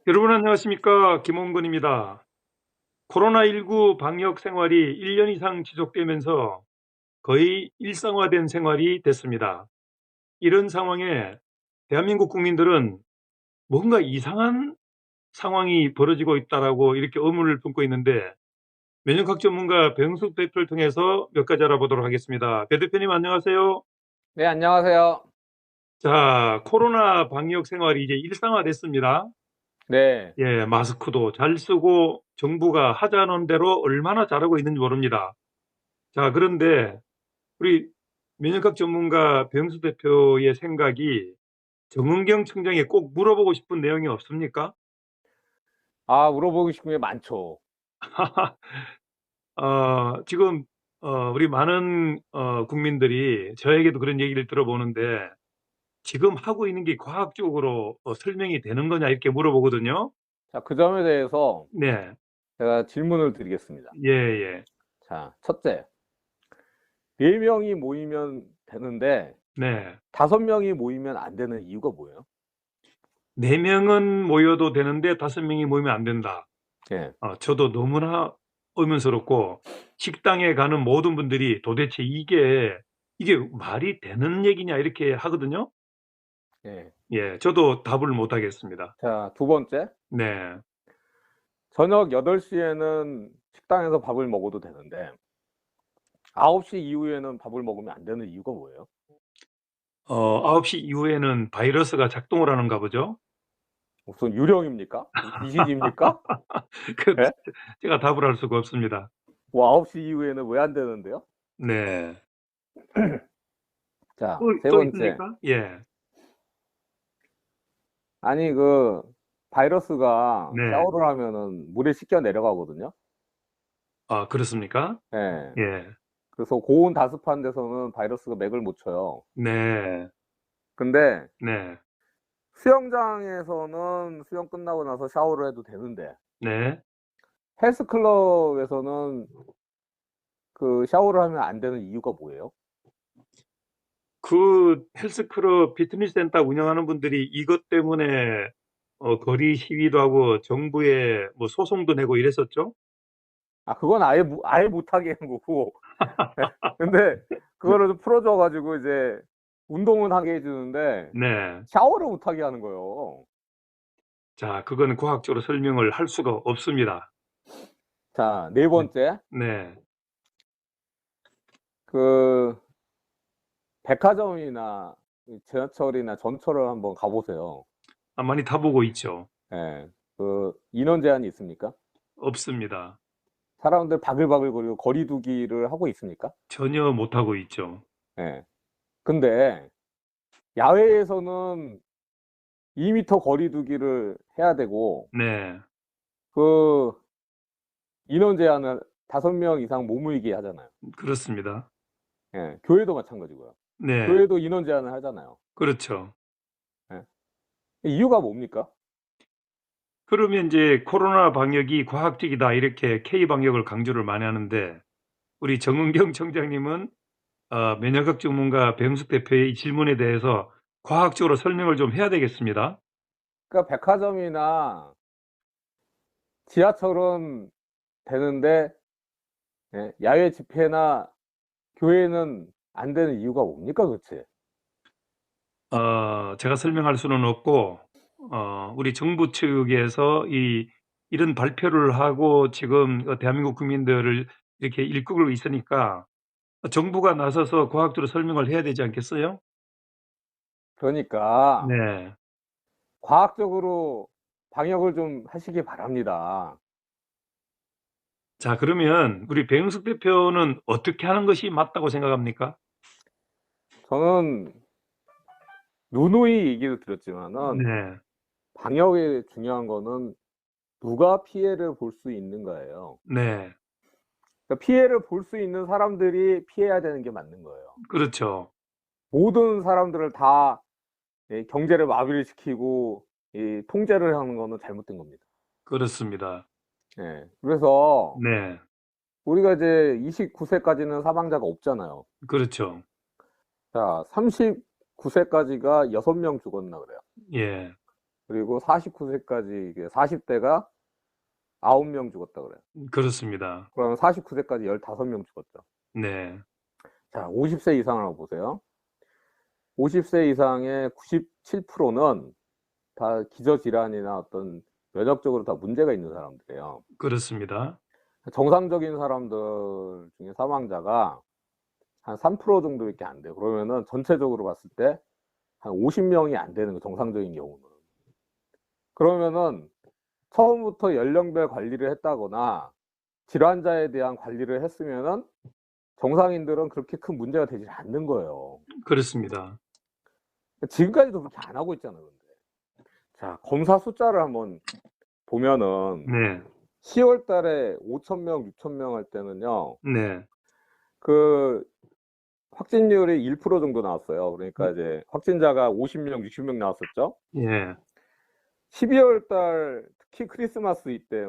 여러분 안녕하십니까? 김홍근입니다. 코로나19 방역 생활이 1년 이상 지속되면서 거의 일상화된 생활이 됐습니다. 이런 상황에 대한민국 국민들은 뭔가 이상한 상황이 벌어지고 있다라고 이렇게 의문을 품고 있는데 면역학 전문가 배영숙 대표를 통해서 몇 가지 알아보도록 하겠습니다. 배 대표님 안녕하세요. 네, 안녕하세요. 자, 코로나 방역 생활이 이제 일상화됐습니다. 네. 예, 마스크도 잘 쓰고 정부가 하자는 대로 얼마나 잘하고 있는지 모릅니다. 자, 그런데 우리 면역학 전문가 배영수 대표의 생각이 정은경 청장에 꼭 물어보고 싶은 내용이 없습니까? 물어보고 싶은 게 많죠. 지금 우리 많은 국민들이 저에게도 그런 얘기를 들어보는데 지금 하고 있는 게 과학적으로 설명이 되는 거냐 이렇게 물어보거든요. 자, 그 점에 대해서 네, 제가 질문을 드리겠습니다. 예, 예, 자, 첫째, 4명이 모이면 되는데 네. 5명이 모이면 안 되는 이유가 뭐예요? 4명은 모여도 되는데 5명이 모이면 안 된다. 예, 저도 너무나 의문스럽고 식당에 가는 모든 분들이 도대체 이게 말이 되는 얘기냐 이렇게 하거든요. 예. 예, 저도 답을 못 하겠습니다. 자, 두 번째, 네. 저녁 8시에는 식당에서 밥을 먹어도 되는데 9시 이후에는 밥을 먹으면 안 되는 이유가 뭐예요? 9시 이후에는 바이러스가 작동을 하는가 보죠. 무슨 유령입니까? 귀신입니까? 그 예? 제가 답을 할 수가 없습니다. 뭐 9시 이후에는 왜 안 되는데요? 네. 자, 또, 세 또 번째. 있습니까? 예. 아니, 바이러스가 네. 샤워를 하면은 물에 씻겨 내려가거든요. 그렇습니까? 예. 예. 그래서 고온 다습한 데서는 바이러스가 맥을 못 쳐요. 네. 근데 네. 수영장에서는 수영 끝나고 나서 샤워를 해도 되는데 네. 헬스클럽에서는 그 샤워를 하면 안 되는 이유가 뭐예요? 그 헬스클럽 피트니스 센터 운영하는 분들이 이것 때문에 거리 시위도 하고 정부에 뭐 소송도 내고 이랬었죠? 그건 아예 못하게 한 거고. 근데 그거를 좀 풀어줘 가지고 이제 운동은 하게 해주는데 네. 샤워를 못하게 하는 거예요. 자, 그거는 과학적으로 설명을 할 수가 없습니다. 자, 네 네. 번째. 네. 그 백화점이나 지하철이나 전철을 한번 가보세요. 많이 타보고 있죠. 예. 그 인원 제한이 있습니까? 없습니다. 사람들 바글바글거리고 거리 두기를 하고 있습니까? 전혀 못하고 있죠. 예. 근데 야외에서는 2m 거리 두기를 해야 되고 네. 그 인원 제한을 5명 이상 못 모이게 하잖아요. 그렇습니다. 예. 교회도 마찬가지고요. 네. 교회도 인원 제한을 하잖아요. 그렇죠. 예. 이유가 뭡니까? 그러면 이제 코로나 방역이 과학적이다 이렇게 K 방역을 강조를 많이 하는데 우리 정은경 청장님은 면역학 전문가 배영숙 대표의 이 질문에 대해서 과학적으로 설명을 좀 해야 되겠습니다. 그러니까 백화점이나 지하철은 되는데 야외 집회나 교회는 안 되는 이유가 뭡니까 도대체? 제가 설명할 수는 없고, 우리 정부 측에서 이런 발표를 하고 지금 대한민국 국민들을 이렇게 일구고 있으니까 정부가 나서서 과학적으로 설명을 해야 되지 않겠어요? 그러니까 네. 과학적으로 방역을 좀 하시기 바랍니다. 자, 그러면 우리 배영숙 대표는 어떻게 하는 것이 맞다고 생각합니까? 저는 누누이 얘기를 드렸지만은 네. 방역에 중요한 거는 누가 피해를 볼 수 있는가예요. 네. 그러니까 피해를 볼 수 있는 사람들이 피해야 되는 게 맞는 거예요. 그렇죠. 모든 사람들을 다 경제를 마비를 시키고 통제를 하는 거는 잘못된 겁니다. 그렇습니다. 그래서 네. 우리가 이제 29세까지는 사망자가 없잖아요. 그렇죠. 자, 39세까지가 6명 죽었나 그래요. 예. 그리고 49세까지 40대가 9명 죽었다 그래요. 그렇습니다. 그러면 49세까지 15명 죽었죠. 네. 자, 50세 이상을 한번 보세요. 50세 이상의 97%는 다 기저질환이나 어떤 면역적으로 다 문제가 있는 사람들이에요. 그렇습니다. 정상적인 사람들 중에 사망자가 한 3% 정도밖에 안 돼요. 그러면은 전체적으로 봤을 때 한 50명이 안 되는 거, 정상적인 경우는. 그러면은 처음부터 연령별 관리를 했다거나 질환자에 대한 관리를 했으면은 정상인들은 그렇게 큰 문제가 되지 않는 거예요. 그렇습니다. 지금까지도 그렇게 안 하고 있잖아요. 근데. 자, 검사 숫자를 한번 보면은 네. 10월 달에 5,000명, 6,000명 할 때는요. 네. 그 확진율이 1% 정도 나왔어요. 그러니까 이제 확진자가 50명, 60명 나왔었죠. 예. 12월 달 특히 크리스마스 이때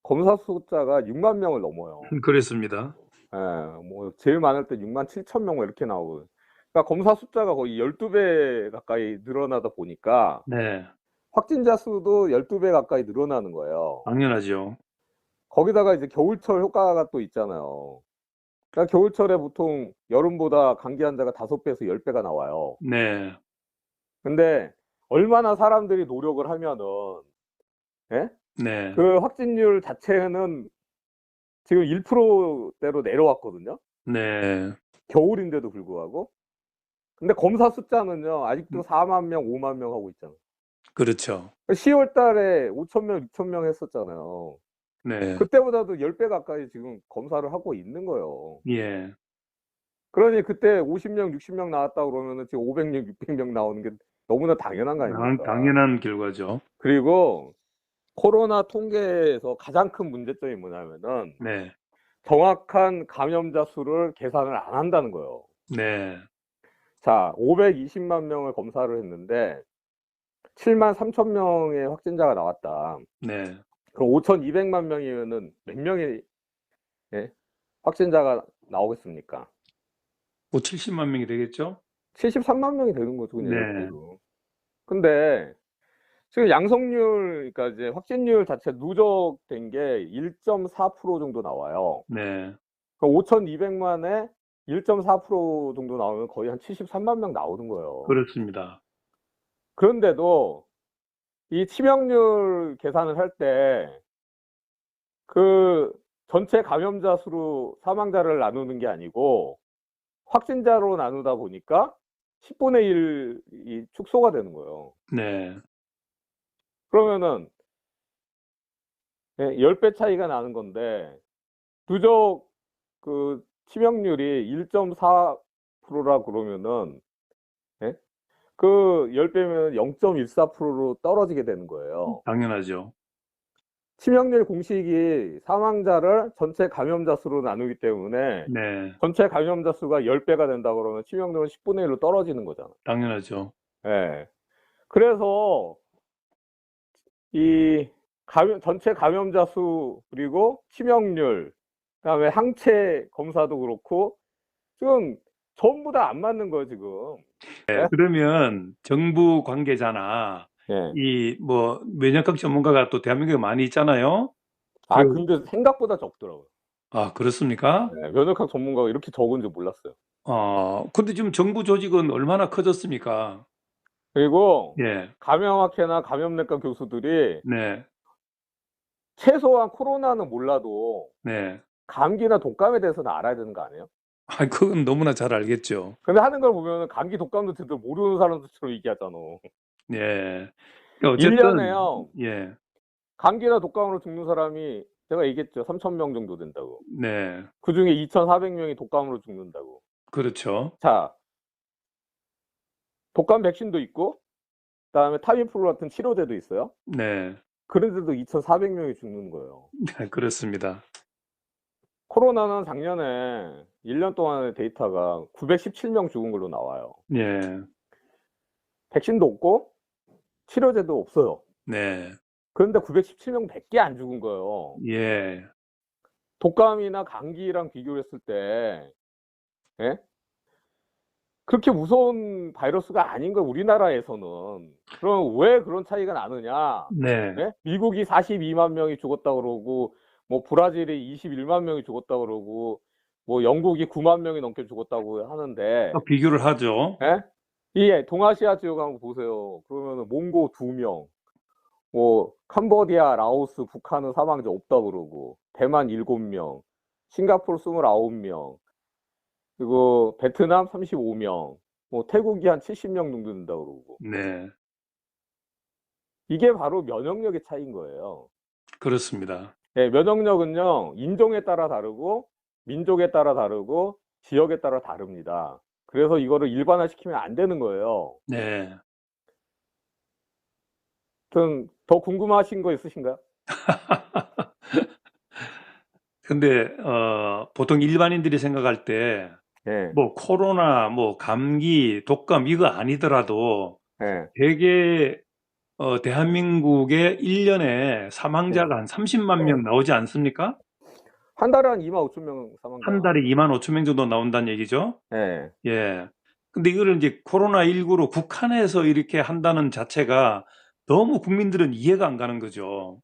검사 숫자가 6만 명을 넘어요. 그렇습니다. 예, 뭐 제일 많을 때 6만 7천 명 이렇게 나오고. 그러니까 검사 숫자가 거의 12배 가까이 늘어나다 보니까 네. 확진자 수도 12배 가까이 늘어나는 거예요. 당연하죠. 거기다가 이제 겨울철 효과가 또 있잖아요. 그러니까 겨울철에 보통 여름보다 감기 환자가 5배에서 10배가 나와요. 네. 근데 얼마나 사람들이 노력을 하면은, 예? 네. 그 확진율 자체는 지금 1%대로 내려왔거든요. 네. 겨울인데도 불구하고. 근데 검사 숫자는요, 아직도 4만 명, 5만 명 하고 있잖아요. 그렇죠. 10월 달에 5,000명, 6,000명 했었잖아요. 네. 그때보다도 10배 가까이 지금 검사를 하고 있는 거예요. 예. 그러니 그때 50명, 60명 나왔다 그러면은 지금 500명, 600명 나오는 게 너무나 당연한 거 아닙니까? 당연한 결과죠. 그리고 코로나 통계에서 가장 큰 문제점이 뭐냐면은 네. 정확한 감염자 수를 계산을 안 한다는 거예요. 네. 자, 520만 명을 검사를 했는데 7만 3천 명의 확진자가 나왔다. 네. 그럼 5,200만 명이면은 몇 명의 예? 확진자가 나오겠습니까? 뭐 70만 명이 되겠죠? 73만 명이 되는 거죠, 그냥 네. 이렇게 해도. 근데 지금 양성률, 그러니까 이제 확진율 자체 누적된 게 1.4% 정도 나와요. 네. 그럼 5,200만에 1.4% 정도 나오면 거의 한 73만 명 나오는 거예요. 그렇습니다. 그런데도 이 치명률 계산을 할 때 그 전체 감염자 수로 사망자를 나누는 게 아니고 확진자로 나누다 보니까 10분의 1이 축소가 되는 거예요. 네. 그러면은 10배 차이가 나는 건데 누적 그 치명률이 1.4%라 그러면은 예? 그 10배면 0.14%로 떨어지게 되는 거예요. 당연하죠. 치명률 공식이 사망자를 전체 감염자 수로 나누기 때문에 네. 전체 감염자 수가 10배가 된다 그러면 치명률은 10분의 1로 떨어지는 거잖아. 당연하죠. 예. 그래서 이 전체 감염자 수 그리고 치명률 그다음에 항체 검사도 그렇고 지금 전부 다 안 맞는 거예요, 지금. 예? 그러면 정부 관계자나 예. 이 뭐 면역학 전문가가 또 대한민국에 많이 있잖아요. 아, 근데 생각보다 적더라고요. 아, 그렇습니까? 예, 면역학 전문가가 이렇게 적은 줄 몰랐어요. 근데 지금 정부 조직은 얼마나 커졌습니까? 그리고 예. 감염학회나 감염내과 교수들이 네. 최소한 코로나는 몰라도 네. 감기나 독감에 대해서는 알아야 되는 거 아니에요? 아, 그건 너무나 잘 알겠죠. 근데 하는 걸 보면 감기 독감도 제대로 모르는 사람들처럼 얘기하잖아. 예. 그러니까 어쨌든 1년에요. 예. 감기나 독감으로 죽는 사람이 제가 얘기했죠. 3,000명 정도 된다고. 네. 그중에 2,400명이 독감으로 죽는다고. 그렇죠. 자, 독감 백신도 있고 그다음에 타미플루 같은 치료제도 있어요. 네. 그런데도 2,400명이 죽는 거예요. 네, 그렇습니다. 코로나는 작년에 1년 동안의 데이터가 917명 죽은 걸로 나와요. 예. 백신도 없고 치료제도 없어요. 네. 그런데 917명밖에 안 죽은 거예요. 예. 독감이나 감기랑 비교했을 때 예? 그렇게 무서운 바이러스가 아닌 걸 우리나라에서는. 그럼 왜 그런 차이가 나느냐? 네. 네? 미국이 42만 명이 죽었다 그러고, 뭐 브라질이 21만 명이 죽었다 그러고, 뭐 영국이 9만 명이 넘게 죽었다고 하는데, 또 비교를 하죠. 예? 이 동아시아 지역 한번 보세요. 그러면은 몽고 2명, 뭐 캄보디아, 라오스, 북한은 사망자 없다 그러고, 대만 7명, 싱가포르 29명, 그리고 베트남 35명, 뭐 태국이 한 70명 정도 된다 그러고. 네. 이게 바로 면역력의 차이인 거예요. 그렇습니다. 네, 면역력은요, 인종에 따라 다르고, 민족에 따라 다르고, 지역에 따라 다릅니다. 그래서 이거를 일반화시키면 안 되는 거예요. 네. 좀 더 궁금하신 거 있으신가요? 근데 보통 일반인들이 생각할 때 네, 뭐 코로나, 뭐 감기, 독감 이거 아니더라도 네, 되게 대한민국에 1년에 네. 사망자가 한 30만 명 나오지 않습니까? 한 달에 한 2만 5천 명 사망자 한 달에 나오죠. 2만 5천 명 정도 나온다는 얘기죠. 네. 예. 근데 이거를 이제 코로나19로 국한해서 이렇게 한다는 자체가 너무 국민들은 이해가 안 가는 거죠.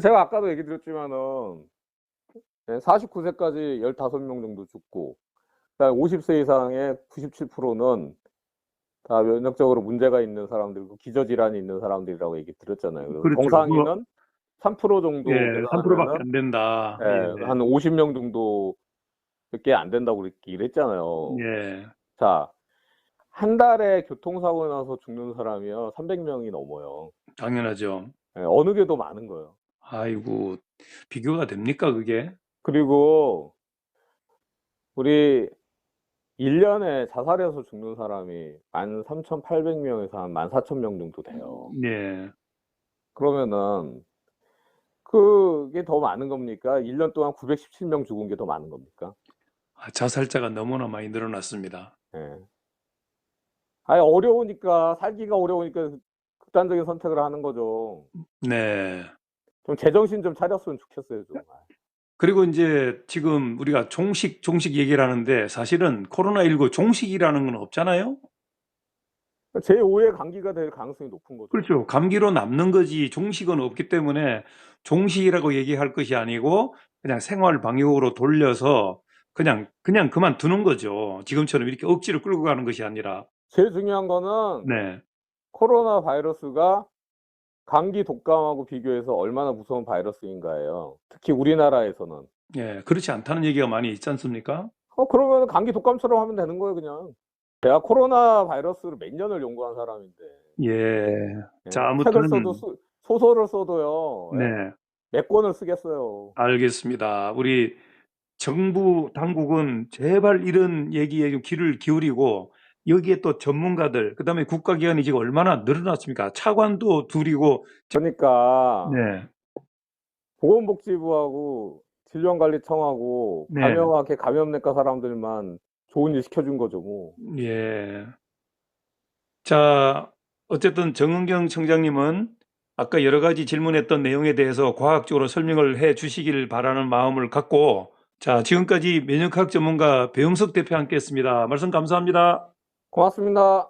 제가 아까도 얘기 드렸지만은, 49세까지 15명 정도 죽고, 50세 이상의 97%는 다 면역적으로 문제가 있는 사람들이고 기저질환이 있는 사람들이라고 얘기 드렸잖아요. 그래서 그렇죠. 정상인은 3% 예, 정도 3%밖에 계산하면은, 안 된다. 한 50명 정도밖에 안 된다고 얘기를 했잖아요. 예. 자, 한 달에 교통사고 나서 죽는 사람이요 300명이 넘어요. 당연하죠. 어느 게 더 많은 거예요. 아이고, 비교가 됩니까, 그게? 그리고 우리 1년에 자살해서 죽는 사람이 13,800명에서 한 14,000명 정도 돼요. 예. 그러면은 그게 더 많은 겁니까? 1년 동안 917명 죽은 게 더 많은 겁니까? 자살자가 너무나 많이 늘어났습니다. 예. 아니, 어려우니까, 살기가 어려우니까 극단적인 선택을 하는 거죠. 네. 좀 제정신 좀 차렸으면 좋겠어요, 좀. 그리고 이제 지금 우리가 종식 얘기를 하는데 사실은 코로나19 종식이라는 건 없잖아요? 제5의 감기가 될 가능성이 높은 거죠. 그렇죠. 감기로 남는 거지 종식은 없기 때문에 종식이라고 얘기할 것이 아니고 그냥 생활 방역으로 돌려서 그냥 그만두는 거죠. 지금처럼 이렇게 억지로 끌고 가는 것이 아니라. 제일 중요한 거는 네. 코로나 바이러스가 감기 독감하고 비교해서 얼마나 무서운 바이러스인가예요. 특히 우리나라에서는. 예, 그렇지 않다는 얘기가 많이 있지 않습니까? 그러면 감기 독감처럼 하면 되는 거예요, 그냥. 제가 코로나 바이러스를 몇 년을 연구한 사람인데. 예. 자, 예, 책을 써도 아무튼 소설을 써도요. 예, 네. 몇 권을 쓰겠어요. 알겠습니다. 우리 정부 당국은 제발 이런 얘기에 좀 귀를 기울이고 여기에 또 전문가들, 그다음에 국가기관이 지금 얼마나 늘어났습니까? 차관도 둘이고. 그러니까 네. 보건복지부하고 질병관리청하고 네. 감염학회 감염내과 사람들만 좋은 일 시켜준 거죠, 뭐. 예. 자, 어쨌든 정은경 청장님은 아까 여러 가지 질문했던 내용에 대해서 과학적으로 설명을 해 주시길 바라는 마음을 갖고, 자, 지금까지 면역학 전문가 배용석 대표 함께 했습니다. 말씀 감사합니다. 고맙습니다.